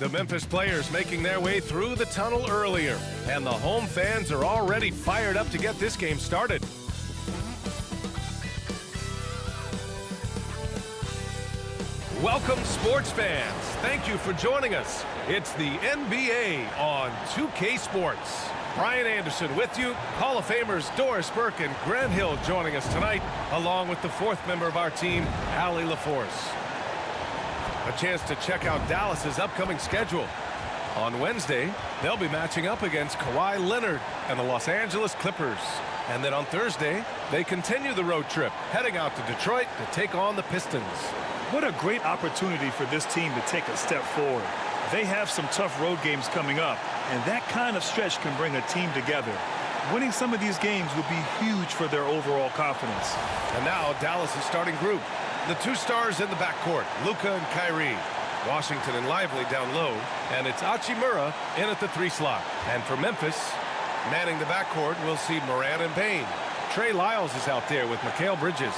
The Memphis players making their way through the tunnel earlier, and the home fans are already fired up to get this game started. Welcome, sports fans. Thank you for joining us. It's the NBA on 2K Sports. Brian Anderson with you. Hall of Famers Doris Burke and Grant Hill joining us tonight, along with the fourth member of our team, Allie LaForce. A chance to check out Dallas's upcoming schedule. On Wednesday, they'll be matching up against Kawhi Leonard and the Los Angeles Clippers. And then on Thursday, they continue the road trip, heading out to Detroit to take on the Pistons. What a great opportunity for this team to take a step forward. They have some tough road games coming up, and that kind of stretch can bring a team together. Winning some of these games would be huge for their overall confidence. And now Dallas' starting group. The two stars in the backcourt, Luka and Kyrie. Washington and Lively down low, and it's Hachimura in at the 3 slot. And for Memphis, manning the backcourt, we'll see Morant and Payne. Trey Lyles is out there with Mikal Bridges.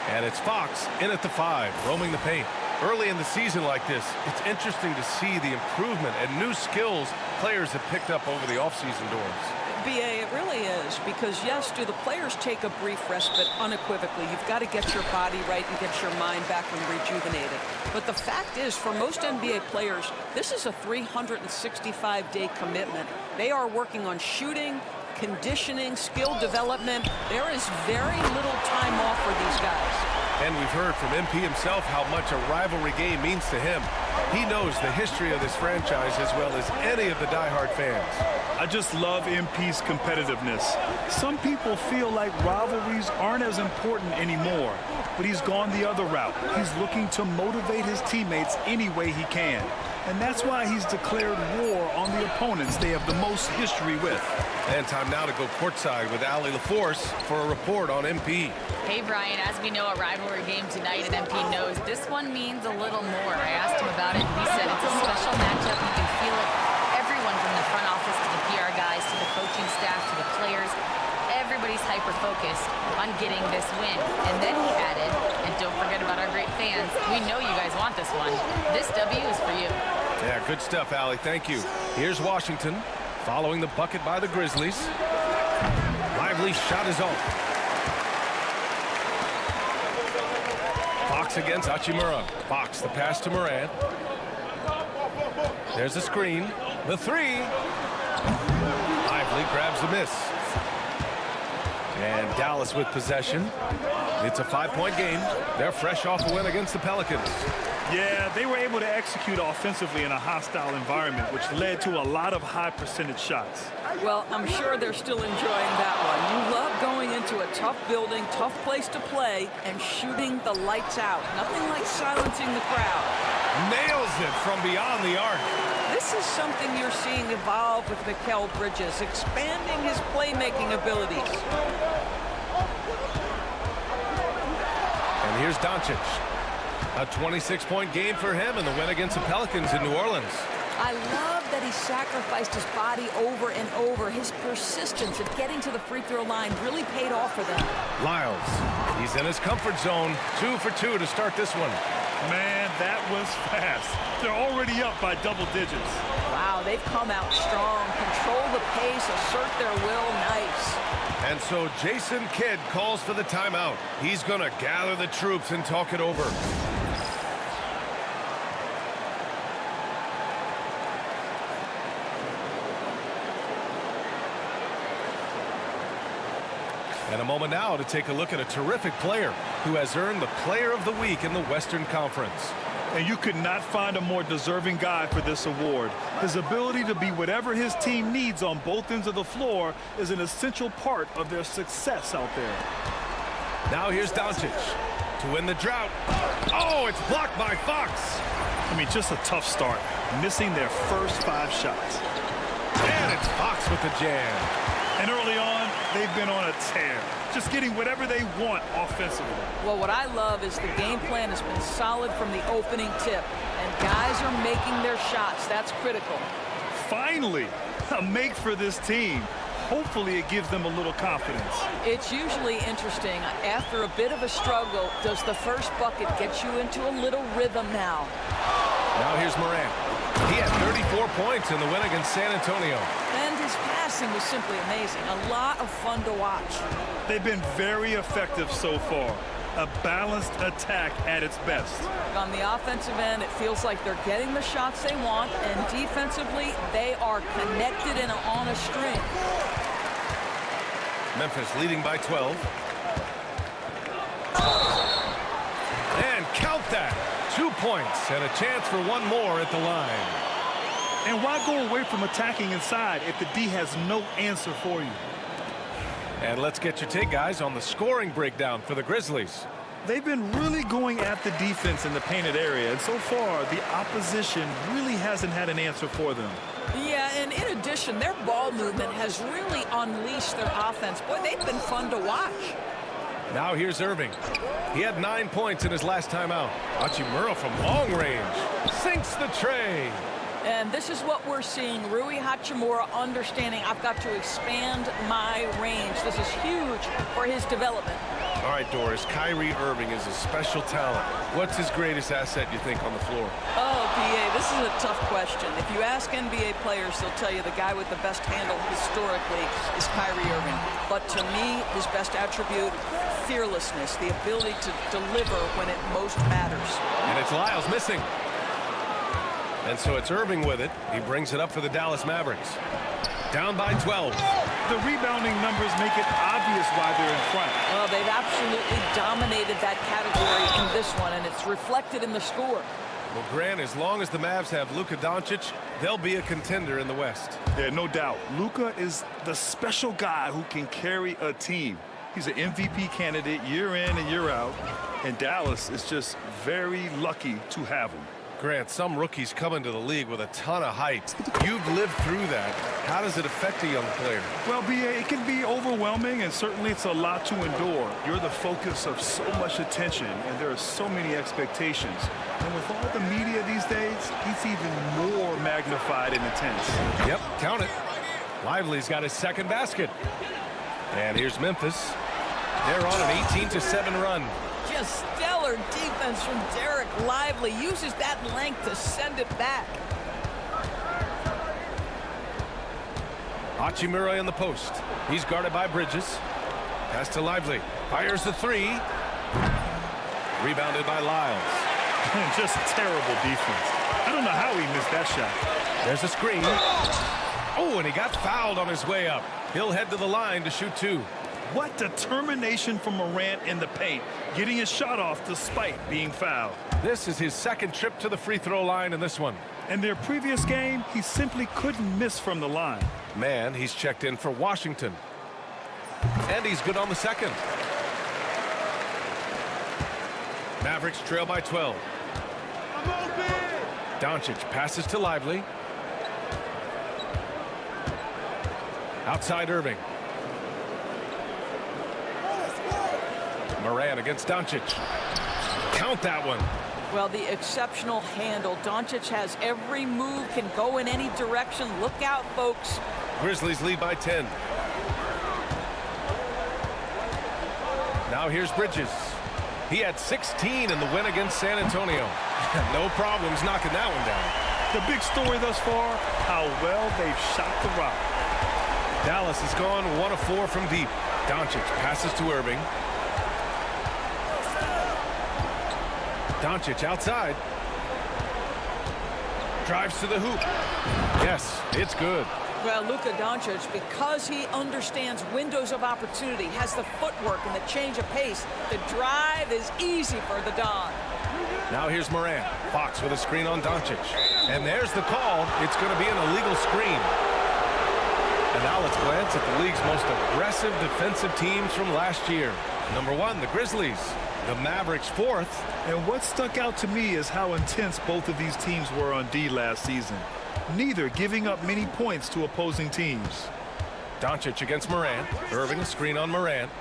And it's Fox in at the 5, roaming the paint. Early in the season like this, it's interesting to see the improvement and new skills players have picked up over the offseason doors. B.A., it really is, because yes, do the players take a brief respite unequivocally? You've got to get your body right and get your mind back and rejuvenated. But the fact is, for most NBA players, this is a 365-day commitment. They are working on shooting, conditioning, skill development. There is very little time off for these guys. And we've heard from MP himself how much a rivalry game means to him. He knows the history of this franchise as well as any of the diehard fans. I just love MP's competitiveness. Some people feel like rivalries aren't as important anymore, but he's gone the other route. He's looking to motivate his teammates any way he can. And that's why he's declared war on the opponents they have the most history with. And time now to go courtside with Allie LaForce for a report on MP. Hey, Brian, as we know, a rivalry game tonight, and MP knows this one means a little more. I asked him about it, and he said it's a special matchup. You can feel it. Everyone from the front office to the PR guys to the coaching staff to the players, everybody's hyper-focused on getting this win. And then he added, and don't forget about our great fans, we know you guys want this one. This W is for you. Yeah, good stuff, Allie. Thank you. Here's Washington following the bucket by the Grizzlies. Lively shot is off. Fox against Hachimura. Fox, the pass to Morant. There's a screen. The 3. Lively grabs the miss. And Dallas with possession. It's a 5-point game. They're fresh off a win against the Pelicans. Yeah, they were able to execute offensively in a hostile environment, which led to a lot of high percentage shots. Well, I'm sure they're still enjoying that one. You love going into a tough building, tough place to play, and shooting the lights out. Nothing like silencing the crowd. Nails it from beyond the arc. This is something you're seeing evolve with Mikal Bridges, expanding his playmaking abilities. And here's Doncic. A 26-point game for him in the win against the Pelicans in New Orleans. I love that he sacrificed his body over and over. His persistence at getting to the free throw line really paid off for them. Lyles, he's in his comfort zone. 2 for 2 to start this one. Man, that was fast. They're already up by double digits. Wow, they've come out strong. Control the pace, assert their will. Nice. And so Jason Kidd calls for the timeout. He's going to gather the troops and talk it over. And a moment now to take a look at a terrific player who has earned the Player of the Week in the Western Conference. And you could not find a more deserving guy for this award. His ability to be whatever his team needs on both ends of the floor is an essential part of their success out there. Now here's Doncic to win the drought. Oh, it's blocked by Fox. I mean, just a tough start, missing their first 5 shots. And it's Fox with the jam. And early on, they've been on a tear, just getting whatever they want offensively. Well, what I love is the game plan has been solid from the opening tip, and guys are making their shots. That's critical. Finally, a make for this team. Hopefully it gives them a little confidence. It's usually interesting. After a bit of a struggle, does the first bucket get you into a little rhythm now? Now here's Morant. He had 34 points in the win against San Antonio. And his passing was simply amazing. A lot of fun to watch. They've been very effective so far. A balanced attack at its best. On the offensive end, it feels like they're getting the shots they want, and defensively, they are connected and on a string. Memphis leading by 12. And count that. 2 points and a chance for one more at the line. And why go away from attacking inside if the D has no answer for you? And let's get your take, guys, on the scoring breakdown for the Grizzlies. They've been really going at the defense in the painted area, and so far the opposition really hasn't had an answer for them. Yeah, and in addition, their ball movement has really unleashed their offense. Boy, they've been fun to watch. Now here's Irving. He had 9 points in his last time out. Hachimura from long range sinks the tray. And this is what we're seeing. Rui Hachimura understanding I've got to expand my range. This is huge for his development. All right, Doris, Kyrie Irving is a special talent. What's his greatest asset, you think, on the floor? Oh, PA, this is a tough question. If you ask NBA players, they'll tell you the guy with the best handle historically is Kyrie Irving. But to me, his best attribute, fearlessness, the ability to deliver when it most matters. And it's Lyles missing. And so it's Irving with it. He brings it up for the Dallas Mavericks. Down by 12. The rebounding numbers make it obvious why they're in front. Well, they've absolutely dominated that category in this one, and it's reflected in the score. Well, Grant, as long as the Mavs have Luka Doncic, they'll be a contender in the West. Yeah, no doubt. Luka is the special guy who can carry a team. He's an MVP candidate year in and year out, and Dallas is just very lucky to have him. Grant, some rookies come into the league with a ton of height. You've lived through that. How does it affect a young player? Well, BA, it can be overwhelming, and certainly it's a lot to endure. You're the focus of so much attention, and there are so many expectations. And with all the media these days, it's even more magnified and intense. Yep, count it. Lively's got his second basket. And here's Memphis. They're on an 18-7 run. Just stellar defense from Derek Lively. Uses that length to send it back. Hachimura in the post. He's guarded by Bridges. Pass to Lively. Fires the three. Rebounded by Lyles. Just terrible defense. I don't know how he missed that shot. There's a screen. Oh, and he got fouled on his way up. He'll head to the line to shoot two. What determination from Morant in the paint, getting his shot off despite being fouled. This is his second trip to the free throw line in this one. In their previous game, he simply couldn't miss from the line. Man, he's checked in for Washington. And he's good on the second. Mavericks trail by 12. Doncic passes to Lively. Outside Irving. Morant against Doncic. Count that one. Well, the exceptional handle. Doncic has every move, can go in any direction. Look out, folks. Grizzlies lead by 10. Now here's Bridges. He had 16 in the win against San Antonio. No problems knocking that one down. The big story thus far, how well they've shot the rock. Dallas has gone 1 of 4 from deep. Doncic passes to Irving. Doncic outside. Drives to the hoop. Yes, it's good. Well, Luka Doncic, because he understands windows of opportunity, has the footwork and the change of pace, the drive is easy for the Don. Now here's Morant. Fox with a screen on Doncic. And there's the call. It's going to be an illegal screen. And now let's glance at the league's most aggressive defensive teams from last year. Number 1, the Grizzlies. The Mavericks 4th. And what stuck out to me is how intense both of these teams were on D last season. Neither giving up many points to opposing teams. Doncic against Morant. Irving a screen on Morant.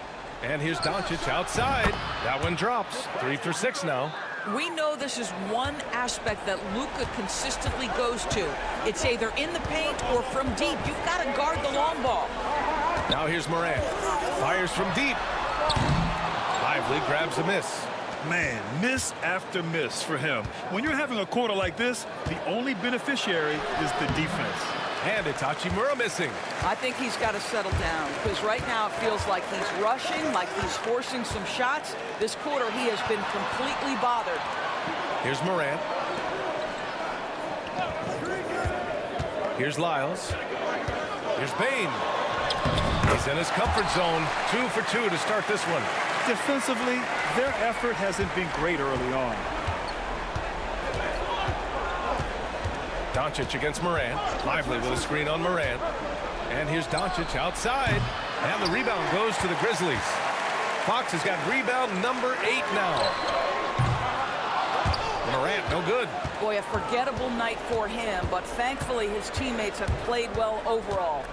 And here's Doncic outside. That one drops. 3 for 6 now. We know this is one aspect that Luka consistently goes to. It's either in the paint or from deep. You've got to guard the long ball. Now here's Morant. Fires from deep. Lively grabs a miss. Man, miss after miss for him. When you're having a quarter like this, the only beneficiary is the defense. And it's Hachimura missing. I think he's got to settle down because right now it feels like he's rushing, like he's forcing some shots. This quarter he has been completely bothered. Here's Morant. Here's Lyles. Here's Bane. He's in his comfort zone. 2 for 2 to start this one. Defensively, their effort hasn't been great early on. Doncic against Morant. Lively with a screen on Morant. And here's Doncic outside. And the rebound goes to the Grizzlies. Fox has got rebound number 8 now. Morant, no good. Boy, a forgettable night for him, but thankfully his teammates have played well overall.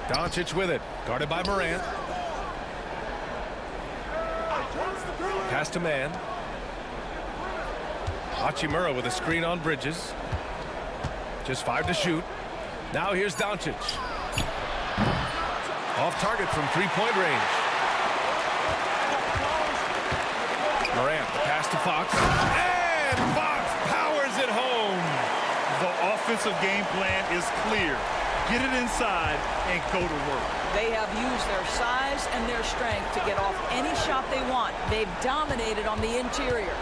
Doncic with it. Guarded by Morant. Pass to man. Hachimura with a screen on Bridges. Just 5 to shoot. Now here's Doncic. Off target from three-point range. Morant, the pass to Fox. And Fox powers it home. The offensive game plan is clear. Get it inside and go to work. They have used their size and their strength to get off any shot they want. They've dominated on the interior.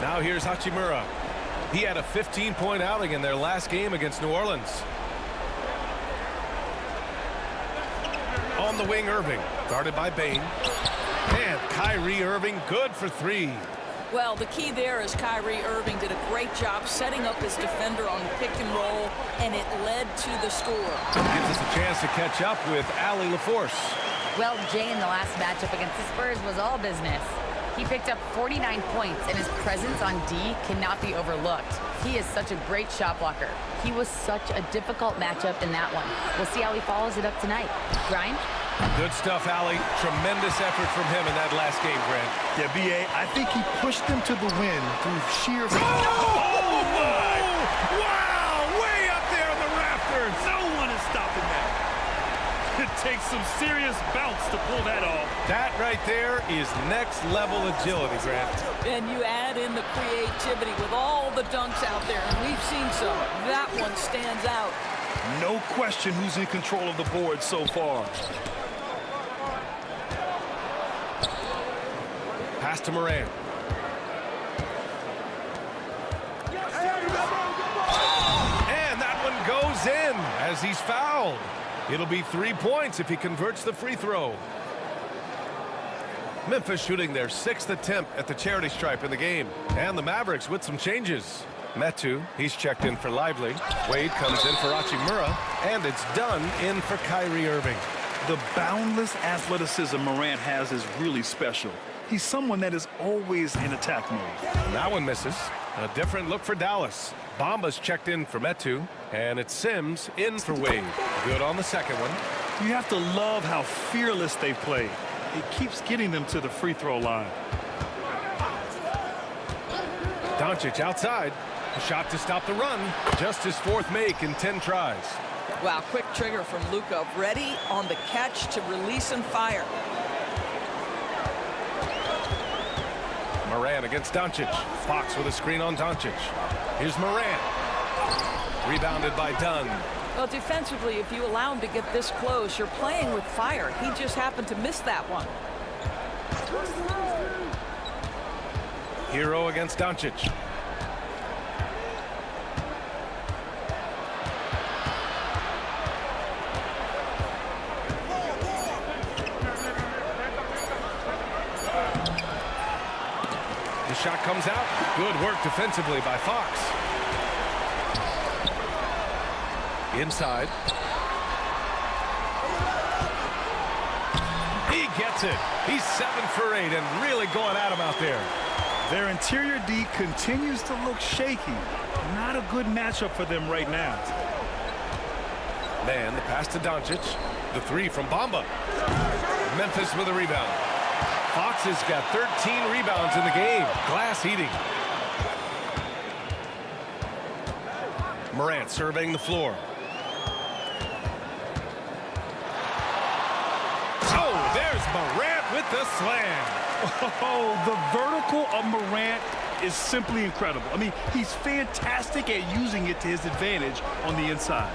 Now here's Hachimura. He had a 15-point outing in their last game against New Orleans. On the wing, Irving. Guarded by Bane. And Kyrie Irving good for 3. Well, the key there is Kyrie Irving did a great job setting up his defender on the pick and roll, and it led to the score. Gives us a chance to catch up with Allie LaForce. Well, Jay in the last matchup against the Spurs was all business. He picked up 49 points, and his presence on D cannot be overlooked. He is such a great shot blocker. He was such a difficult matchup in that one. We'll see how he follows it up tonight. Brian? Good stuff, Allie. Tremendous effort from him in that last game, Grant. Yeah, B.A., I think he pushed them to the win through sheer... Oh, my! Wow! Way up there in the rafters! No one is stopping that. It takes some serious bounce to pull that off. That right there is next-level agility, Grant. And you add in the creativity with all the dunks out there, and we've seen some. That one stands out. No question who's in control of the board so far. Pass to Morant. And that one goes in as he's fouled. It'll be 3 points if he converts the free throw. Memphis shooting their 6th attempt at the charity stripe in the game. And the Mavericks with some changes. Metu, he's checked in for Lively. Wade comes in for Hachimura. And it's done in for Kyrie Irving. The boundless athleticism Morant has is really special. He's someone that is always in attack mode. And that one misses. A different look for Dallas. Bamba's checked in for Metu. And it's Sims in for Wade. Good on the second one. You have to love how fearless they play. It keeps getting them to the free throw line. Doncic outside. A shot to stop the run. Just his 4th make in 10 tries. Wow, quick trigger from Luka. Ready on the catch to release and fire. Morant against Doncic. Fox with a screen on Doncic. Here's Morant. Rebounded by Dunn. Well, defensively, if you allow him to get this close, you're playing with fire. He just happened to miss that one. Hero against Doncic. The shot comes out. Good work defensively by Fox. Inside. He gets it. He's 7 for 8 and really going at him out there. Their interior D continues to look shaky. Not a good matchup for them right now. Man, the pass to Doncic. The 3 from Bamba. Memphis with a rebound. Fox has got 13 rebounds in the game. Glass heating. Morant surveying the floor. Oh, there's Morant with the slam. Oh, the vertical of Morant is simply incredible. I mean, he's fantastic at using it to his advantage on the inside.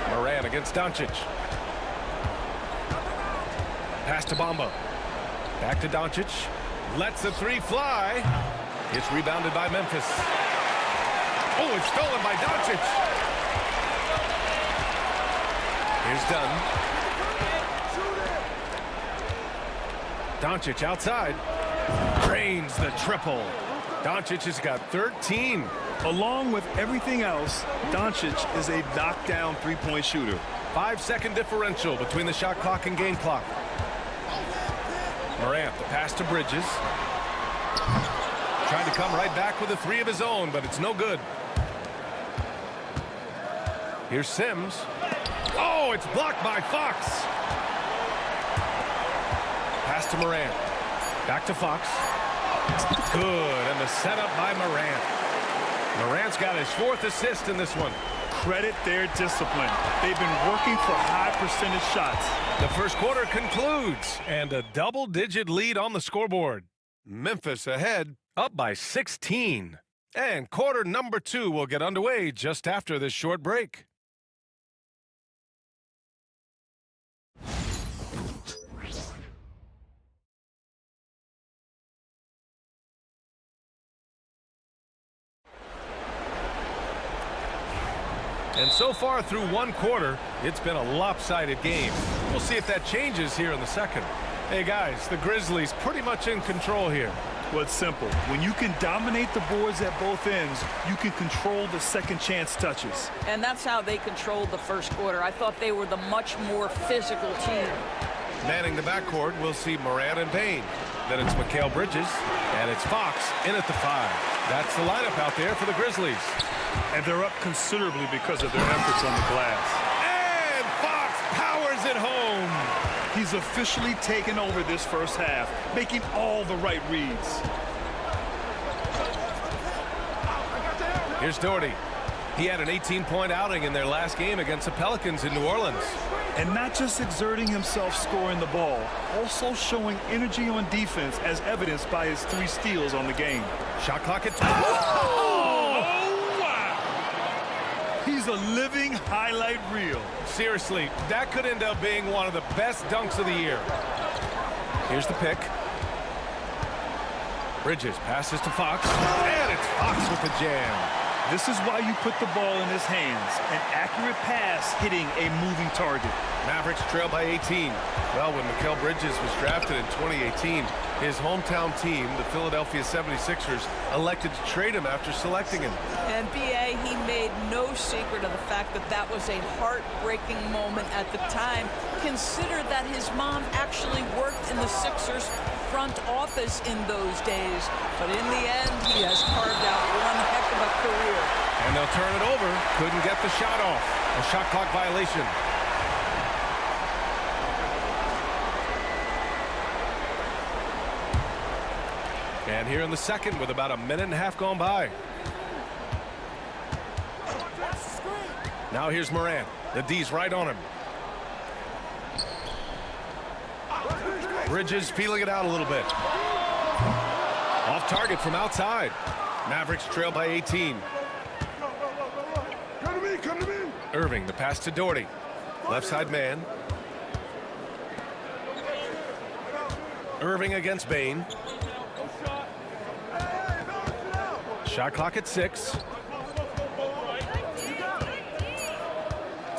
Morant against Doncic. Pass to Bamba. Back to Doncic. Lets the three fly. It's rebounded by Memphis. Oh, it's stolen by Doncic. Here's Dunn. Doncic outside. Drains the triple. Doncic has got 13. Along with everything else, Doncic is a knockdown three-point shooter. 5-second differential between the shot clock and game clock. Morant, the pass to Bridges. Trying to come right back with a three of his own, but it's no good. Here's Sims. Oh, it's blocked by Fox. Pass to Morant. Back to Fox. Good, and the setup by Morant. Morant's got his 4th assist in this one. Credit their discipline. They've been working for high percentage shots. The first quarter concludes, and a double-digit lead on the scoreboard. Memphis ahead, up by 16. And quarter number 2 will get underway just after this short break. And so far through one quarter, it's been a lopsided game. We'll see if that changes here in the second. Hey guys, the Grizzlies pretty much in control here. Well, it's simple. When you can dominate the boards at both ends, you can control the second chance touches. And that's how they controlled the first quarter. I thought they were the much more physical team. Manning the backcourt, we'll see Morant and Payne. Then it's Mikal Bridges, and it's Fox in at the 5. That's the lineup out there for the Grizzlies. And they're up considerably because of their efforts on the glass. And Fox powers it home. He's officially taken over this first half, making all the right reads. Here's Doherty. He had an 18-point outing in their last game against the Pelicans in New Orleans. And not just exerting himself scoring the ball, also showing energy on defense as evidenced by his 3 steals on the game. Shot clock at 2. He's a living highlight reel. Seriously, that could end up being one of the best dunks of the year. Here's the pick. Bridges passes to Fox, and it's Fox with the jam. This is why you put the ball in his hands. An accurate pass hitting a moving target. Mavericks trail by 18. Well, when Mikal Bridges was drafted in 2018, his hometown team, the Philadelphia 76ers, elected to trade him after selecting him. And B.A., he made no secret of the fact that that was a heartbreaking moment at the time. Consider that his mom actually worked in the Sixers front office in those days. But in the end, he has carved out one heck of a career. And they'll turn it over. Couldn't get the shot off. A shot clock violation. And here in the second with about a minute and a half gone by. Now here's Morant. The D's right on him. Bridges feeling it out a little bit. Off target from outside. Mavericks trail by 18. Come to me. Irving, the pass to Doherty. Left side man. Irving against Bane. Shot clock at 6.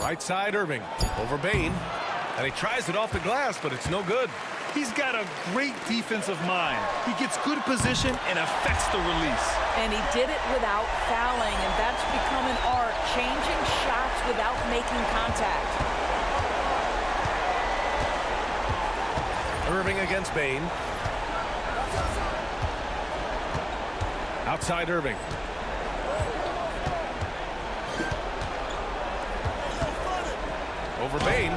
Right side Irving over Bane. And he tries it off the glass, but it's no good. He's got a great defensive mind. He gets good position and affects the release. And he did it without fouling, and that's become an art, changing shots without making contact. Irving against Bane. Outside Irving. Over Bane.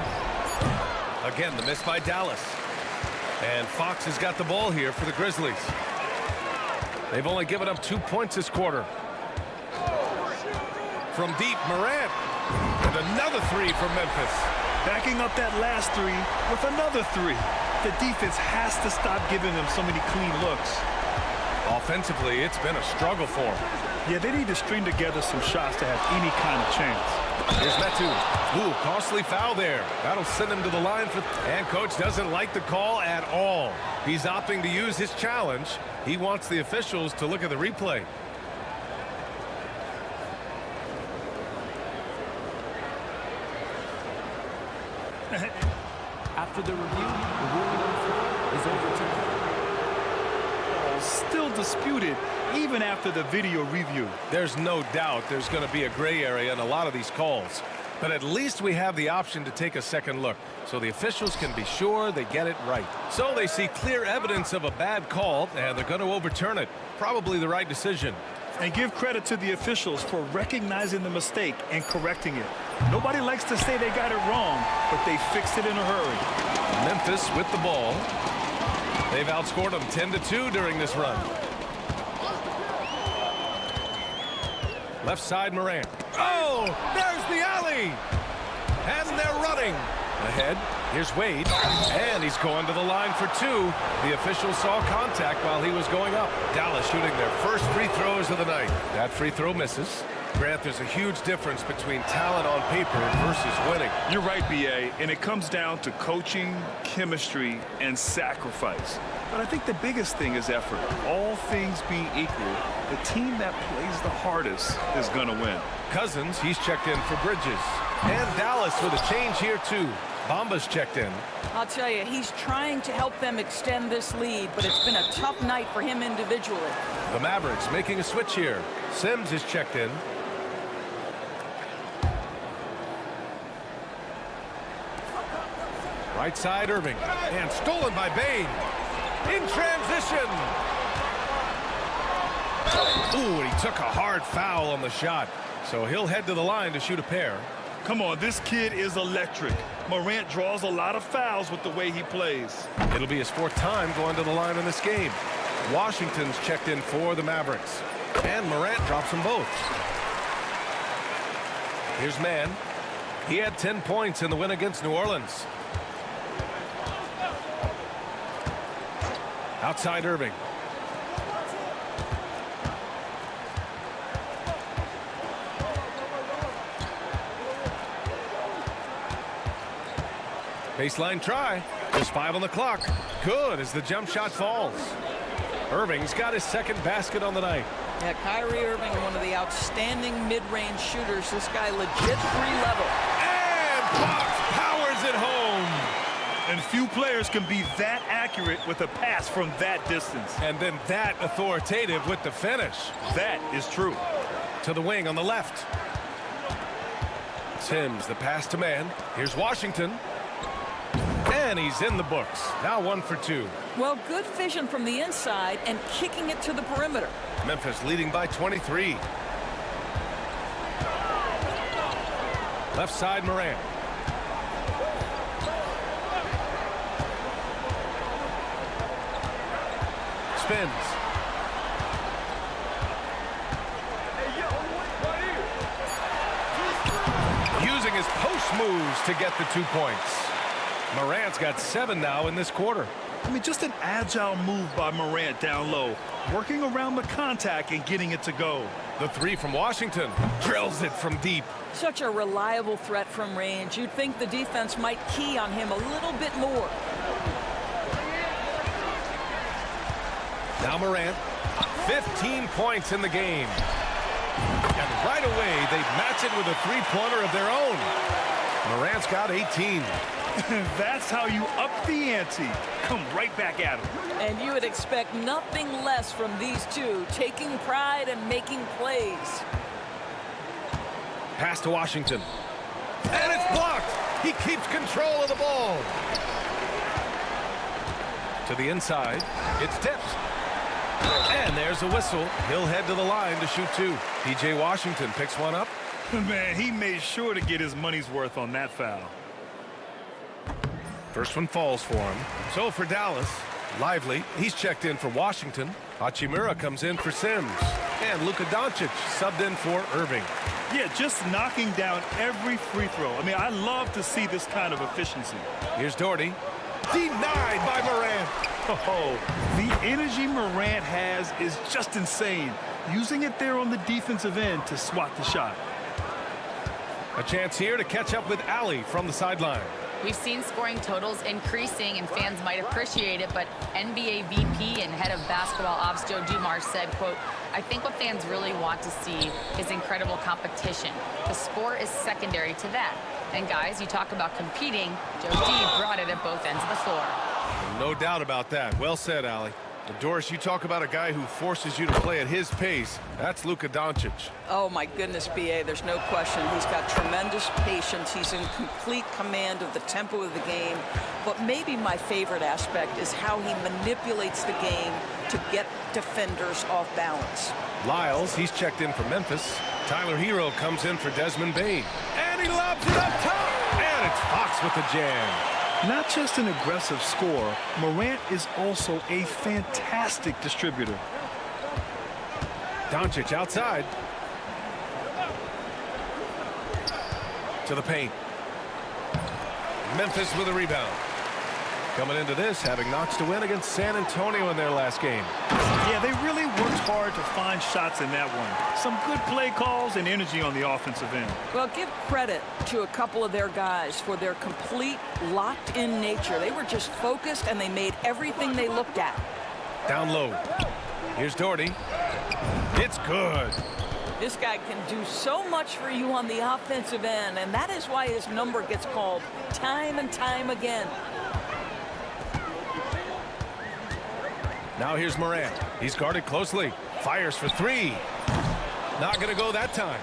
Again, the miss by Dallas. And Fox has got the ball here for the Grizzlies. They've only given up 2 points this quarter. From deep, Morant. And another 3 for Memphis. Backing up that last three with another three. The defense has to stop giving them so many clean looks. Offensively, it's been a struggle for them. Yeah, they need to string together some shots to have any kind of chance. Here's Metu. Ooh, costly foul there. That'll send him to the line for... And coach doesn't like the call at all. He's opting to use his challenge. He wants the officials to look at the replay. After the review, the ruling on the floor is overturned. Still disputed even after the video review. There's no doubt there's going to be a gray area in a lot of these calls. But at least we have the option to take a second look, so the officials can be sure they get it right. So they see clear evidence of a bad call, and they're going to overturn it. Probably the right decision. And give credit to the officials for recognizing the mistake and correcting it. Nobody likes to say they got it wrong, but they fixed it in a hurry. Memphis with the ball. They've outscored them 10-2 during this run. Left side, Morant. Oh, there's the alley. And they're running. Ahead, here's Wade. And he's going to the line for two. The official saw contact while he was going up. Dallas shooting their first free throws of the night. That free throw misses. Grant, there's a huge difference between talent on paper versus winning. You're right, B.A., and it comes down to coaching, chemistry, and sacrifice. But I think the biggest thing is effort. All things being equal, the team that plays the hardest is going to win. Cousins, he's checked in for Bridges. And Dallas with a change here, too. Bamba's checked in. I'll tell you, he's trying to help them extend this lead, but it's been a tough night for him individually. The Mavericks making a switch here. Sims is checked in. Right side, Irving. And stolen by Bain. In transition. Ooh, and he took a hard foul on the shot. So he'll head to the line to shoot a pair. Come on, this kid is electric. Morant draws a lot of fouls with the way he plays. It'll be his fourth time going to the line in this game. Washington's checked in for the Mavericks. And Morant drops them both. Here's Mann. He had 10 points in the win against New Orleans. Outside Irving. Baseline try. Just 5 on the clock. Good as the jump shot falls. Irving's got his second basket on the night. Yeah, Kyrie Irving, one of the outstanding mid-range shooters. This guy legit 3-level. And Fox powers it home. And few players can be that accurate with a pass from that distance. And then that authoritative with the finish. That is true. To the wing on the left. Sims, the pass to Mann. Here's Washington. And he's in the books. Now 1 for 2. Well, good vision from the inside and kicking it to the perimeter. Memphis leading by 23. Left side, Morant. Spins. Using his post moves to get the 2 points. Morant's got 7 now in this quarter. I mean, just an agile move by Morant down low, working around the contact and getting it to go. The 3 from Washington. Drills it from deep. Such a reliable threat from range. You'd think the defense might key on him a little bit more. Now Morant. 15 points in the game. And right away, they match it with a three-pointer of their own. Morant's got 18. That's how you up the ante. Come right back at him. And you would expect nothing less from these two, taking pride and making plays. Pass to Washington. And it's blocked. He keeps control of the ball. To the inside. It's tipped. And there's a whistle. He'll head to the line to shoot 2. P.J. Washington picks one up. Man, he made sure to get his money's worth on that foul. First one falls for him. So for Dallas, Lively, he's checked in for Washington. Hachimura comes in for Sims. And Luka Doncic subbed in for Irving. Yeah, just knocking down every free throw. I mean, I love to see this kind of efficiency. Here's Doherty. Denied by Morant. Oh, the energy Morant has is just insane. Using it there on the defensive end to swat the shot. A chance here to catch up with Allie from the sideline. We've seen scoring totals increasing, and fans might appreciate it, but NBA VP and head of basketball ops Joe Dumars said, quote, "I think what fans really want to see is incredible competition. The score is secondary to that. And guys, you talk about competing, Joe D brought it at both ends of the floor." No doubt about that. Well said, Allie. Doris, you talk about a guy who forces you to play at his pace. That's Luka Doncic. Oh, my goodness, B.A., there's no question. He's got tremendous patience. He's in complete command of the tempo of the game. But maybe my favorite aspect is how he manipulates the game to get defenders off balance. Lyles, he's checked in for Memphis. Tyler Hero comes in for Desmond Bane. And he lobs it up top. And it's Fox with the jam. Not just an aggressive scorer, Morant is also a fantastic distributor. Doncic outside. To the paint. Memphis with a rebound. Coming into this, having notched a win against San Antonio in their last game. Yeah, they really worked hard to find shots in that one. Some good play calls and energy on the offensive end. Well, give credit to a couple of their guys for their complete locked-in nature. They were just focused, and they made everything they looked at. Down low. Here's Doherty. It's good. This guy can do so much for you on the offensive end, and that is why his number gets called time and time again. Now here's Morant. He's guarded closely. Fires for three. Not going to go that time.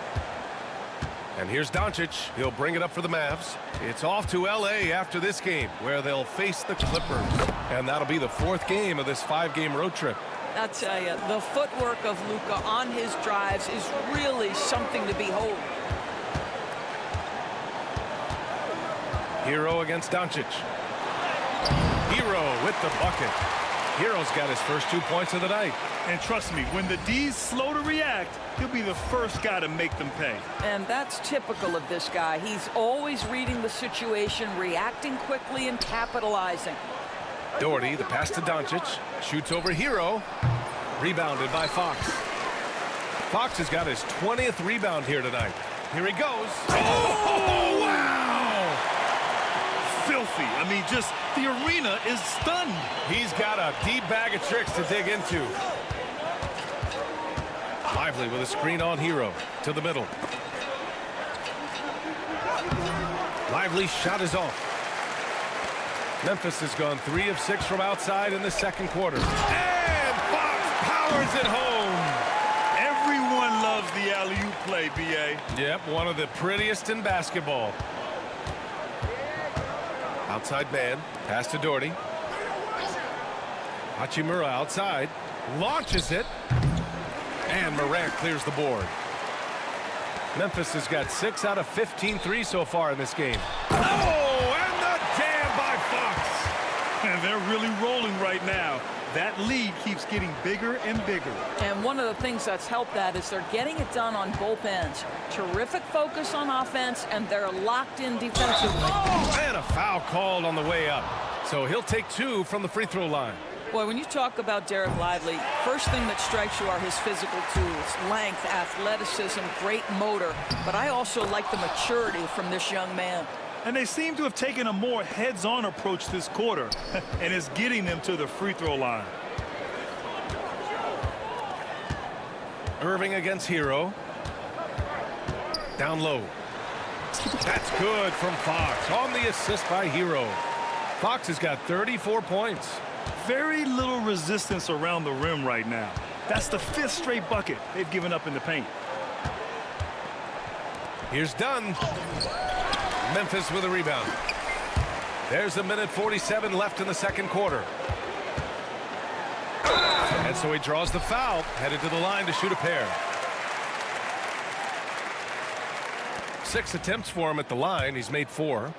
And here's Doncic. He'll bring it up for the Mavs. It's off to L.A. after this game, where they'll face the Clippers. And that'll be the fourth game of this 5-game road trip. I'll tell you, the footwork of Luka on his drives is really something to behold. Hero against Doncic. Hero with the bucket. Hero's got his first 2 points of the night. And trust me, when the D's slow to react, he'll be the first guy to make them pay. And that's typical of this guy. He's always reading the situation, reacting quickly, and capitalizing. Doherty, the pass to Doncic. Shoots over Hero. Rebounded by Fox. Fox has got his 20th rebound here tonight. Here he goes. Oh, wow! Filthy. I mean, just the arena is stunned. He's got a deep bag of tricks to dig into. Lively with a screen on Hero to the middle. Lively's shot is off. Memphis has gone 3 of 6 from outside in the second quarter. And Fox powers it home. Everyone loves the alley-oop play, B.A. Yep, one of the prettiest in basketball. Outside man, pass to Doherty. Hachimura outside, launches it, and Morant clears the board. Memphis has got 6 out of 15 threes so far in this game. Oh, and the jam by Fox. And they're really rolling right now. That lead keeps getting bigger and bigger. And one of the things that's helped that is they're getting it done on both ends. Terrific focus on offense, and they're locked in defensively. Oh, and a foul called on the way up. So he'll take 2 from the free throw line. Boy, when you talk about Derek Lively, first thing that strikes you are his physical tools, length, athleticism, great motor. But I also like the maturity from this young man. And they seem to have taken a more heads-on approach this quarter, and it's getting them to the free throw line. Irving against Hero. Down low. That's good from Fox on the assist by Hero. Fox has got 34 points. Very little resistance around the rim right now. That's the 5th straight bucket they've given up in the paint. Here's Dunn. Memphis with a rebound. There's a minute 47 left in the second quarter. And so he draws the foul, headed to the line to shoot a pair. 6 attempts for him at the line. He's made 4.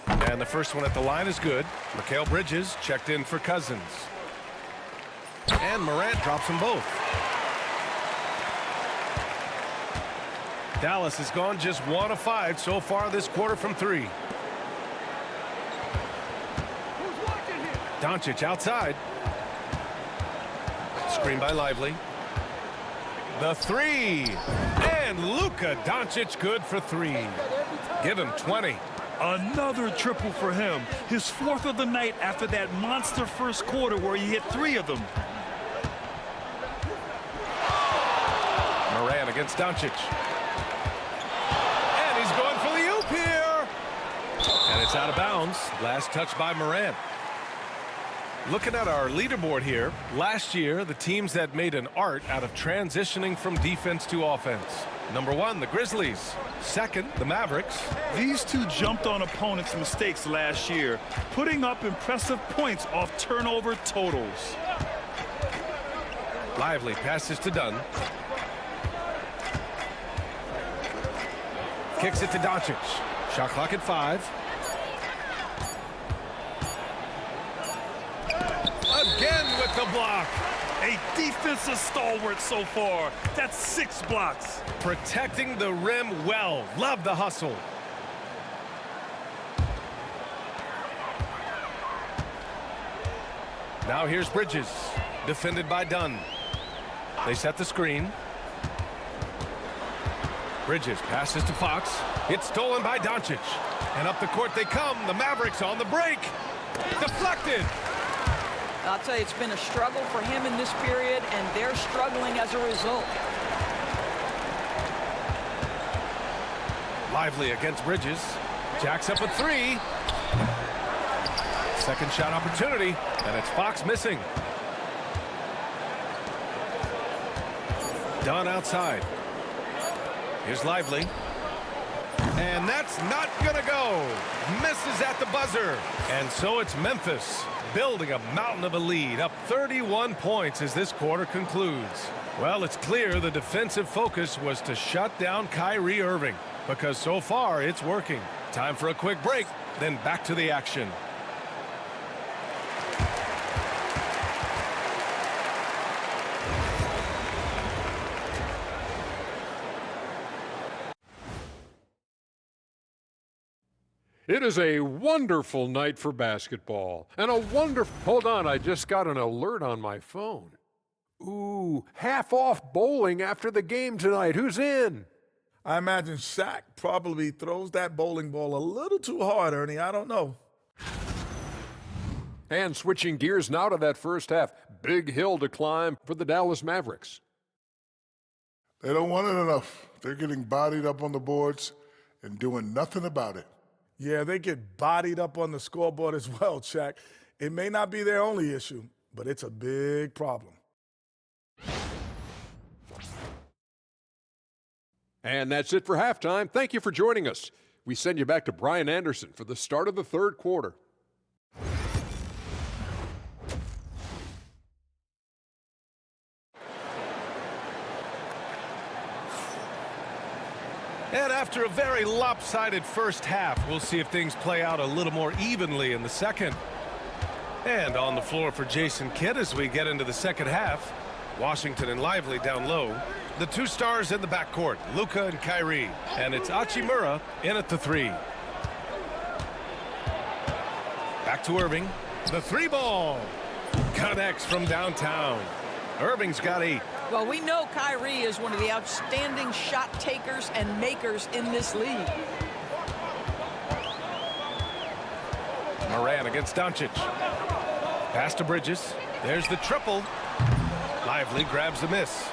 And And the first one at the line is good. Mikal Bridges checked in for Cousins. And Morant drops them both. Dallas has gone just 1 of 5 so far this quarter from 3. Doncic outside. Screen by Lively. The 3. And Luka Doncic good for 3. Give him 20. Another triple for him. His 4th of the night after that monster first quarter where he hit 3 of them. Morant against Doncic. And he's going for the oop here. And it's out of bounds. Last touch by Morant. Looking at our leaderboard here, last year, the teams that made an art out of transitioning from defense to offense. Number 1, the Grizzlies. 2nd, the Mavericks. These two jumped on opponents' mistakes last year, putting up impressive points off turnover totals. Lively passes to Dunn. Kicks it to Doncic. Shot clock at 5. Again with the block. A defensive stalwart so far. That's 6 blocks. Protecting the rim well. Love the hustle. Now here's Bridges. Defended by Dunn. They set the screen. Bridges passes to Fox. It's stolen by Doncic. And up the court they come. The Mavericks on the break. Deflected. I'll tell you, it's been a struggle for him in this period, and they're struggling as a result. Lively against Bridges. Jacks up a 3. Second shot opportunity, and it's Fox missing. Dunn outside. Here's Lively. And that's not gonna go. Misses at the buzzer. And so it's Memphis building a mountain of a lead, up 31 points as this quarter concludes. Well, it's clear the defensive focus was to shut down Kyrie Irving, because so far it's working. Time for a quick break, then back to the action. It is a wonderful night for basketball. And a wonderful... Hold on, I just got an alert on my phone. Ooh, half off bowling after the game tonight. Who's in? I imagine Shaq probably throws that bowling ball a little too hard, Ernie. I don't know. And switching gears now to that first half. Big hill to climb for the Dallas Mavericks. They don't want it enough. They're getting bodied up on the boards and doing nothing about it. Yeah, they get bodied up on the scoreboard as well, Shaq. It may not be their only issue, but it's a big problem. And that's it for halftime. Thank you for joining us. We send you back to Brian Anderson for the start of the third quarter. And after a very lopsided first half, we'll see if things play out a little more evenly in the second. And on the floor for Jason Kidd as we get into the second half. Washington and Lively down low. The two stars in the backcourt, Luka and Kyrie. And it's Hachimura in at the 3. Back to Irving. The 3 ball. Connects from downtown. Irving's got 8. Well, we know Kyrie is one of the outstanding shot takers and makers in this league. Morant against Doncic. Pass to Bridges. There's the triple. Lively grabs the miss.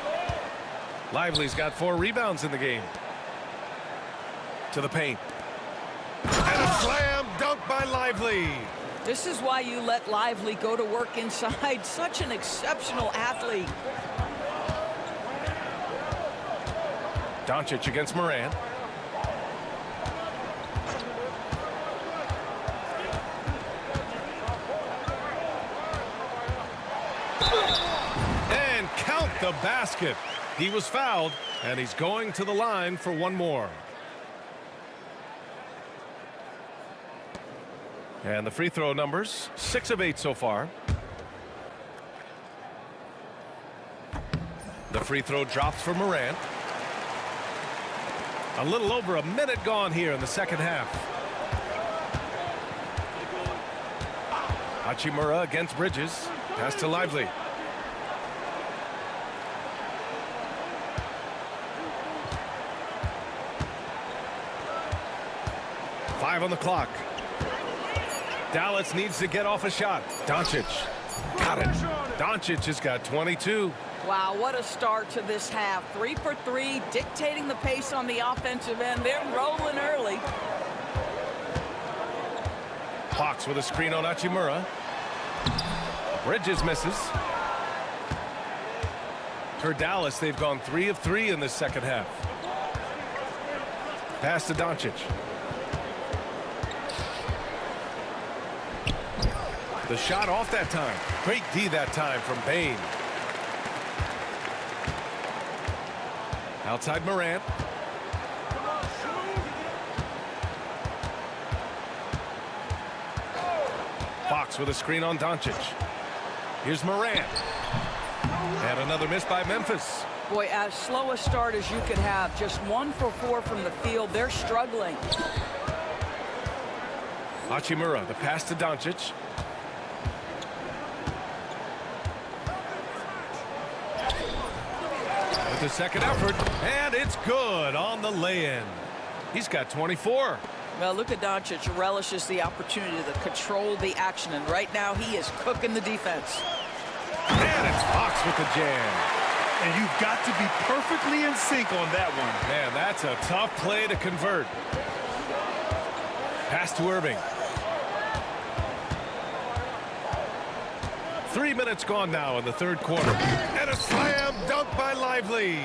Lively's got 4 rebounds in the game. To the paint. And a slam dunk by Lively. This is why you let Lively go to work inside. Such an exceptional athlete. Doncic against Morant. And count the basket. He was fouled, and he's going to the line for one more. And the free throw numbers, 6 of 8 so far. The free throw drops for Morant. A little over a minute gone here in the second half. Hachimura against Bridges. Pass to Lively. Five on the clock. Dallas needs to get off a shot. Doncic. Got it. Doncic has got 22. Wow, what a start to this half. 3 for 3, dictating the pace on the offensive end. They're rolling early. Fox with a screen on Hachimura. Bridges misses. For Dallas, they've gone 3 of 3 in this second half. Pass to Doncic. The shot off that time. Great D that time from Bane. Outside Morant. Fox with a screen on Doncic. Here's Morant. And another miss by Memphis. Boy, as slow a start as you could have. Just 1 for 4 from the field. They're struggling. Hachimura, the pass to Doncic. With the second effort, and it's good on the lay-in. He's got 24. Well, look at Doncic. Relishes the opportunity to control the action, and right now he is cooking the defense. And it's Fox with the jam. And you've got to be perfectly in sync on that one. Man, that's a tough play to convert. Pass to Irving. 3 minutes gone now in the third quarter. And a slam dunk by Lively.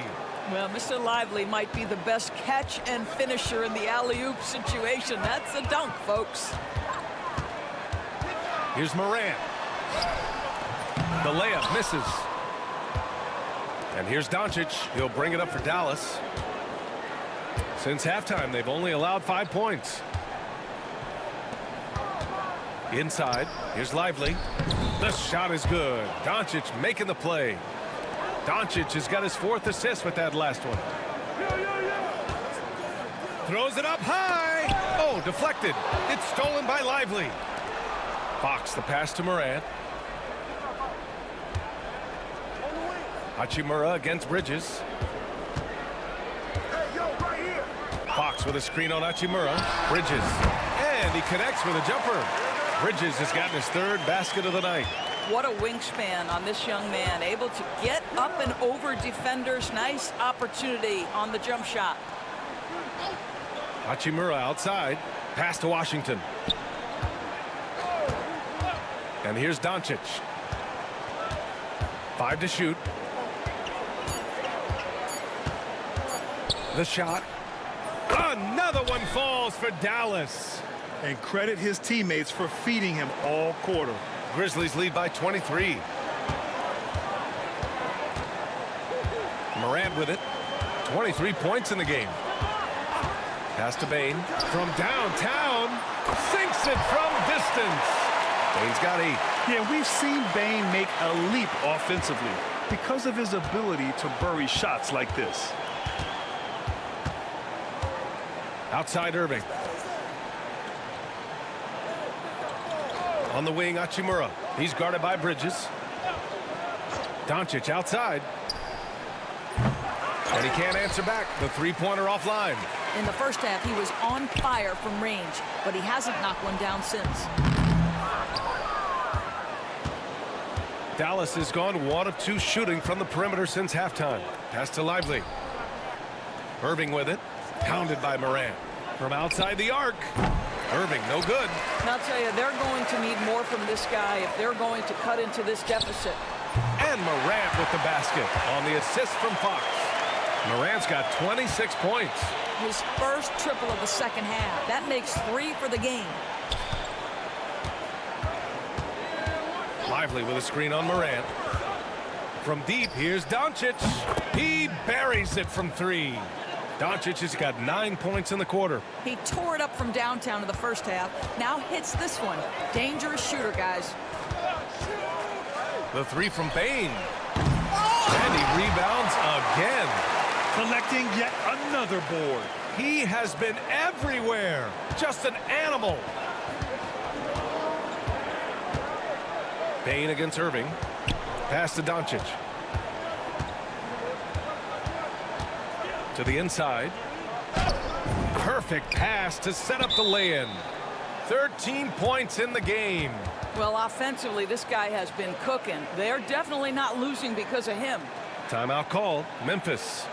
Well, Mr. Lively might be the best catch and finisher in the alley-oop situation. That's a dunk, folks. Here's Morant. The layup misses. And here's Doncic. He'll bring it up for Dallas. Since halftime, they've only allowed 5 points. Inside, here's Lively. The shot is good. Doncic making the play. Doncic has got his 4th assist with that last one. Throws it up high. Oh, deflected. It's stolen by Lively. Fox, the pass to Morant. Hachimura against Bridges. Fox with a screen on Hachimura. Bridges. And he connects with a jumper. Bridges has gotten his 3rd basket of the night. What a wingspan on this young man. Able to get up and over defenders. Nice opportunity on the jump shot. Hachimura outside. Pass to Washington. And here's Doncic. 5 to shoot. The shot. Another one falls for Dallas. And credit his teammates for feeding him all quarter. Grizzlies lead by 23. Morant with it. 23 points in the game. Pass to Bane. From downtown. Sinks it from distance. Bane's got 8. Yeah, we've seen Bane make a leap offensively because of his ability to bury shots like this. Outside Irving. On the wing, Hachimura. He's guarded by Bridges. Doncic outside. And he can't answer back. The 3-pointer offline. In the first half, he was on fire from range, but he hasn't knocked one down since. Dallas has gone 1 of 2 shooting from the perimeter since halftime. Pass to Lively. Irving with it. Pounded by Morant. From outside the arc. Irving, no good. And I'll tell you, they're going to need more from this guy if they're going to cut into this deficit. And Morant with the basket on the assist from Fox. Morant's got 26 points. His first triple of the second half. That makes 3 for the game. Lively with a screen on Morant. From deep, here's Doncic. He buries it from 3. Doncic has got 9 points in the quarter. He tore it up from downtown in the first half. Now hits this one. Dangerous shooter, guys. The three from Bane. And he rebounds again. Collecting yet another board. He has been everywhere. Just an animal. Bane against Irving. Pass to Doncic. To the inside. Perfect pass to set up the lay-in. 13 points in the game. Well, offensively, this guy has been cooking. They're definitely not losing because of him. Timeout called. Memphis.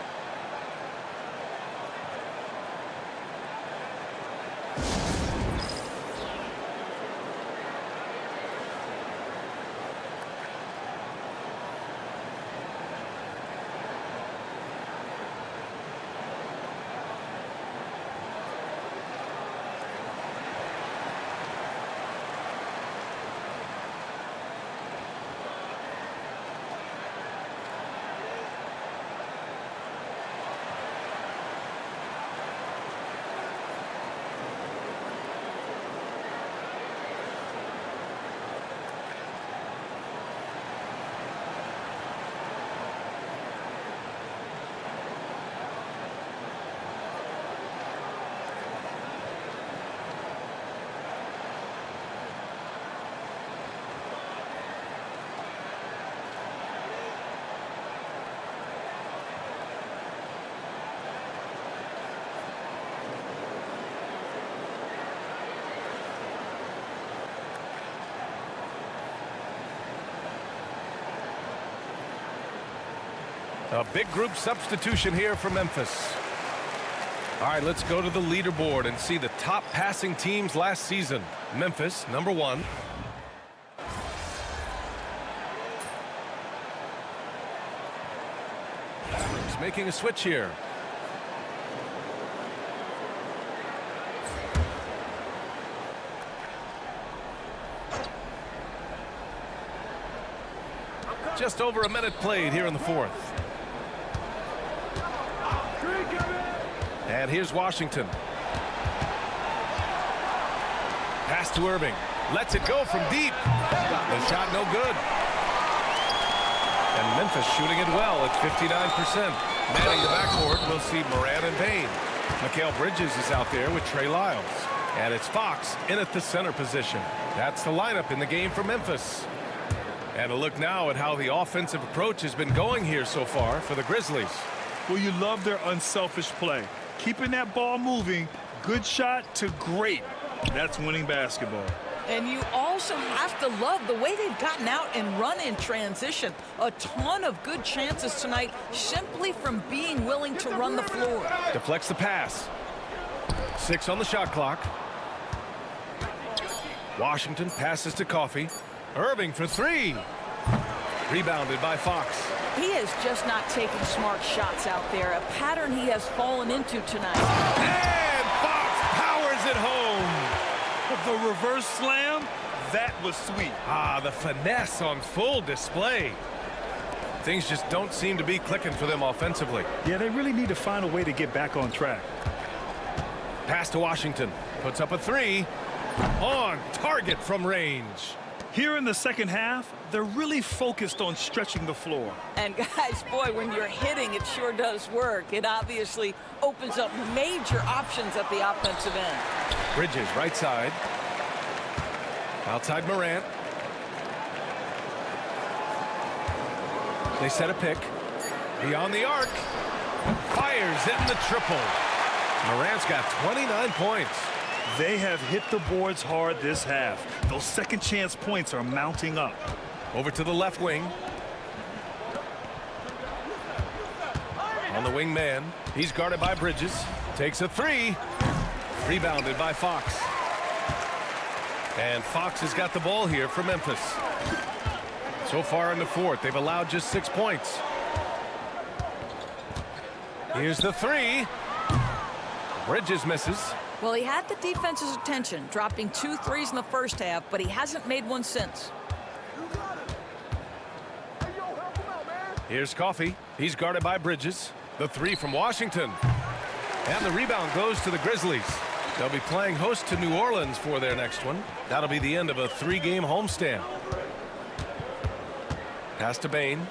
A big group substitution here for Memphis. All right, let's go to the leaderboard and see the top passing teams last season. Memphis, number 1. He's making a switch here. Just over a minute played here in the fourth. And here's Washington. Pass to Irving. Lets it go from deep. The shot no good. And Memphis shooting it well at 59%. Manning the backcourt, we'll see Morant and Bane. Mikal Bridges is out there with Trey Lyles. And it's Fox in at the center position. That's the lineup in the game for Memphis. And a look now at how the offensive approach has been going here so far for the Grizzlies. Well, you love their unselfish play. Keeping that ball moving, good shot to great. That's winning basketball. And you also have to love the way they've gotten out and run in transition. A ton of good chances tonight simply from being willing to run the floor. Deflects the pass. 6 on the shot clock. Washington passes to Coffey. Irving for 3. Rebounded by Fox. He is just not taking smart shots out there, a pattern he has fallen into tonight. And Fox powers it home. The reverse slam, that was sweet. The finesse on full display. Things just don't seem to be clicking for them offensively. Yeah, they really need to find a way to get back on track. Pass to Washington. Puts up a 3. On target from range. Here in the second half, they're really focused on stretching the floor. And guys, boy, when you're hitting, it sure does work. It obviously opens up major options at the offensive end. Bridges, right side. Outside Morant. They set a pick. Beyond the arc. Fires in the triple. Morant's got 29 points. They have hit the boards hard this half. Those second chance points are mounting up. Over to the left wing. On the wing man. He's guarded by Bridges. Takes a 3. Rebounded by Fox. And Fox has got the ball here for Memphis. So far in the fourth, they've allowed just 6 points. Here's the 3. Bridges misses. Well, he had the defense's attention, dropping 2 threes in the first half, but he hasn't made one since. Here's Coffey. He's guarded by Bridges. The 3 from Washington. And the rebound goes to the Grizzlies. They'll be playing host to New Orleans for their next one. That'll be the end of a 3-game homestand. Pass to Bain.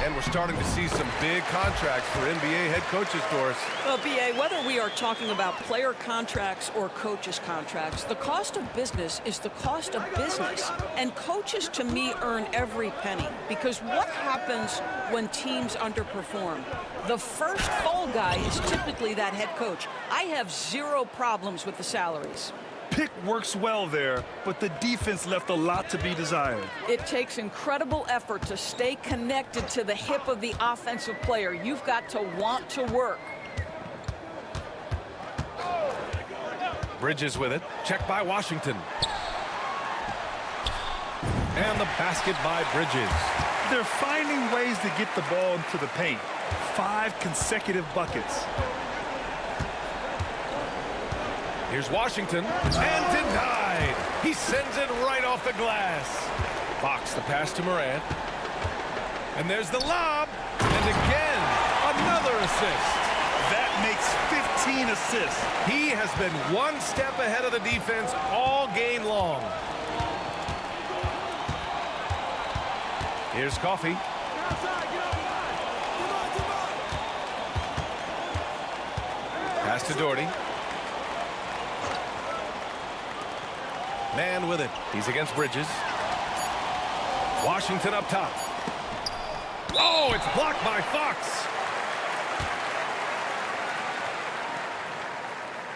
And we're starting to see some big contracts for NBA head coaches, Doris. Well, B.A., whether we are talking about player contracts or coaches' contracts, the cost of business is the cost of business. And coaches, to me, earn every penny. Because what happens when teams underperform? The first fall guy is typically that head coach. I have zero problems with the salaries. Pick works well there, but the defense left a lot to be desired. It takes incredible effort to stay connected to the hip of the offensive player. You've got to want to work. Bridges with it. Check by Washington. And the basket by Bridges. They're finding ways to get the ball into the paint. 5 consecutive buckets. Here's Washington, and denied. He sends it right off the glass. Fox the pass to Morant. And there's the lob. And again, another assist. That makes 15 assists. He has been one step ahead of the defense all game long. Here's Coffee. Pass to Doherty. Man with it. He's against Bridges. Washington up top. Oh, it's blocked by Fox.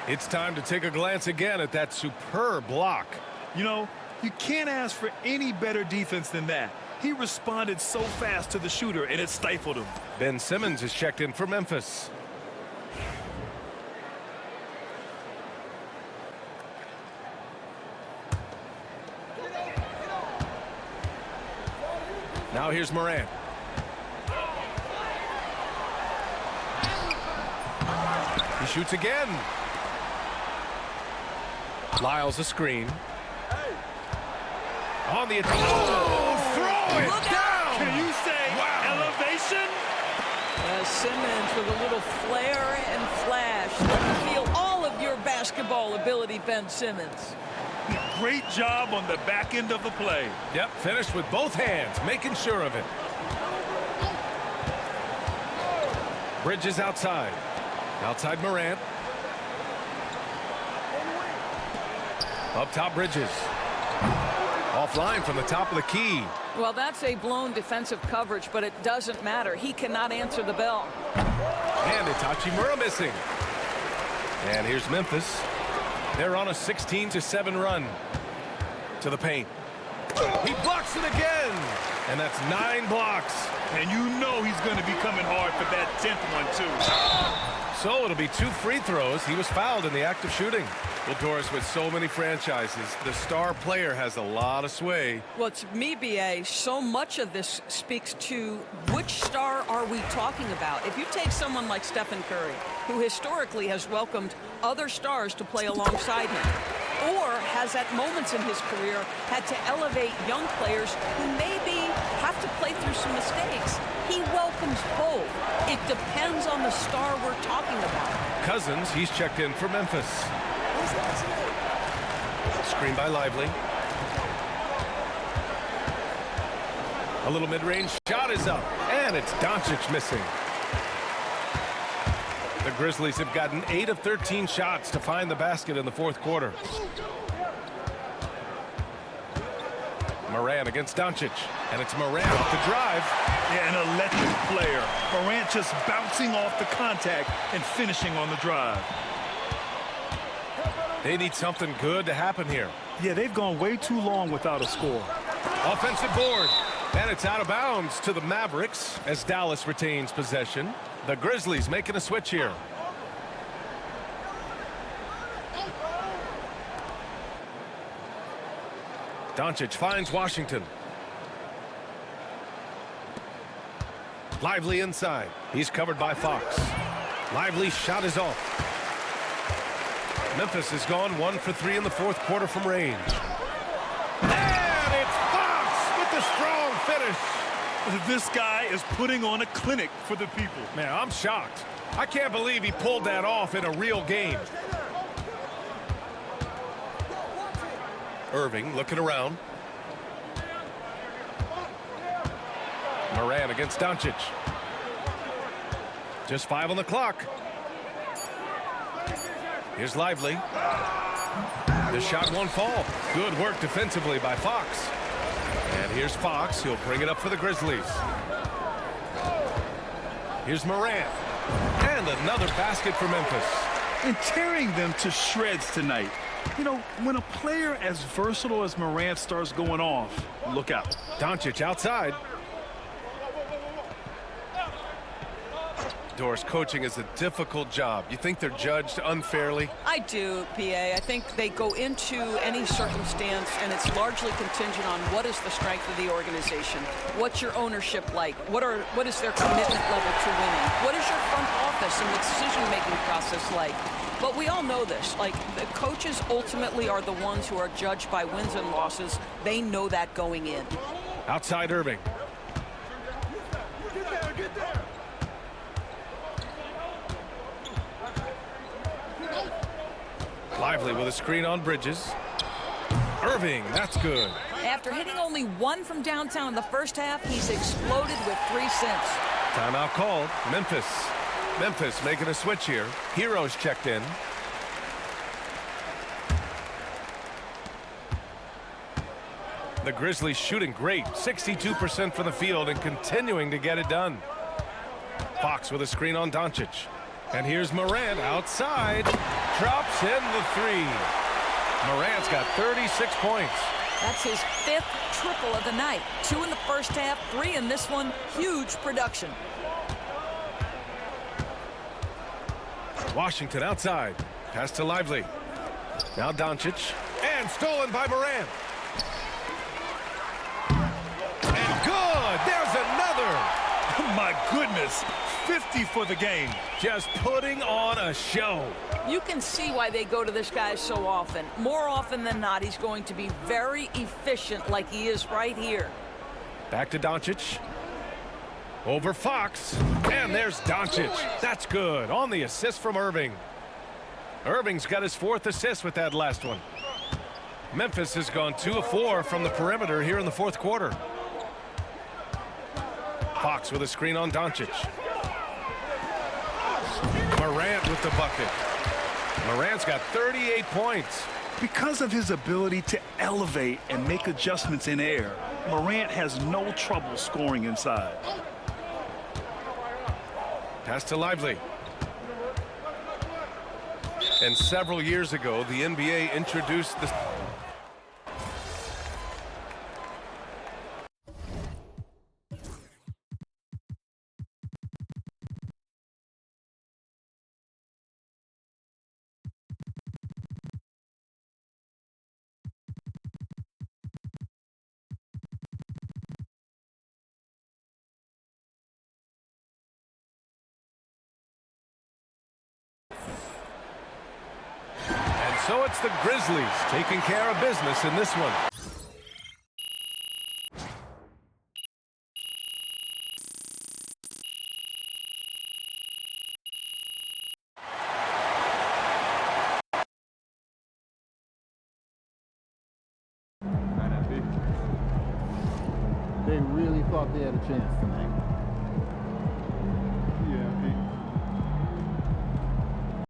It's time to take a glance again at that superb block. You know, you can't ask for any better defense than that. He responded so fast to the shooter, and it stifled him. Ben Simmons is checked in for Memphis. Now here's Morant. He shoots again. Lyles a screen. On the attack. Oh, throw it down. Can you say elevation? Simmons with a little flair and flash. Let me feel all of your basketball ability, Ben Simmons. Great job on the back end of the play. Yep, finished with both hands, making sure of it. Bridges outside. Outside Morant. Up top Bridges. Offline from the top of the key. Well, that's a blown defensive coverage, but it doesn't matter. He cannot answer the bell. And Itachi missing. And here's Memphis. They're on a 16-7 run to the paint. He blocks it again. And that's 9 blocks. And you know he's going to be coming hard for that 10th one, too. So it'll be 2 free throws. He was fouled in the act of shooting. Well, Doris, with so many franchises, the star player has a lot of sway. Well, it's me, B.A. So much of this speaks to which star are we talking about. If you take someone like Stephen Curry, who historically has welcomed other stars to play alongside him, or has at moments in his career had to elevate young players who maybe have to play through some mistakes, he welcomes both. It depends on the star we're talking about. Cousins, he's checked in for Memphis. Screen by Lively. A little mid-range shot is up, and it's Doncic missing. The Grizzlies have gotten 8 of 13 shots to find the basket in the 4th quarter. Morant against Doncic, and it's Morant off the drive. Yeah, an electric player. Morant just bouncing off the contact and finishing on the drive. They need something good to happen here. Yeah, they've gone way too long without a score. Offensive board, and it's out of bounds to the Mavericks as Dallas retains possession. The Grizzlies making a switch here. Doncic finds Washington. Lively inside. He's covered by Fox. Lively's shot is off. Memphis has gone 1 for 3 in the 4th quarter from range. And it's Fox with the strong finish. This guy is putting on a clinic for the people. Man, I'm shocked. I can't believe he pulled that off in a real game. Irving looking around. Morant against Doncic. Just 5 on the clock. Here's Lively. The shot won't fall. Good work defensively by Fox. And here's Fox. He'll bring it up for the Grizzlies. Here's Morant. And another basket for Memphis. And tearing them to shreds tonight. You know, when a player as versatile as Morant starts going off, look out. Doncic outside. Doris, coaching is a difficult job. You think they're judged unfairly? I do, PA. I think they go into any circumstance, and it's largely contingent on what is the strength of the organization. What's your ownership like? What is their commitment level to winning? What is your front office and the decision-making process like? But we all know this. Like, the coaches ultimately are the ones who are judged by wins and losses. They know that going in. Outside Irving. Lively with a screen on Bridges. Irving, that's good. After hitting only 1 from downtown in the first half, he's exploded with 3 since. Timeout called. Memphis. Memphis making a switch here. Heroes checked in. The Grizzlies shooting great. 62% from the field and continuing to get it done. Fox with a screen on Doncic. And here's Morant outside. Drops in the 3. Morant's got 36 points. That's his 5th triple of the night. 2 in the first half, 3 in this one. Huge production. Washington outside. Pass to Lively. Now Doncic. And stolen by Morant. And good. There's another. My goodness. 50 for the game. Just putting on a show. You can see why they go to this guy so often. More often than not, he's going to be very efficient like he is right here. Back to Doncic. Over Fox. And there's Doncic. That's good. On the assist from Irving. Irving's got his 4th assist with that last one. Memphis has gone 2 of 4 from the perimeter here in the 4th quarter. Fox with a screen on Doncic. Morant with the bucket. Morant's got 38 points. Because of his ability to elevate and make adjustments in air, Morant has no trouble scoring inside. Pass to Lively. And several years ago, the NBA introduced the... So it's the Grizzlies taking care of business in this one. They really thought they had a chance tonight.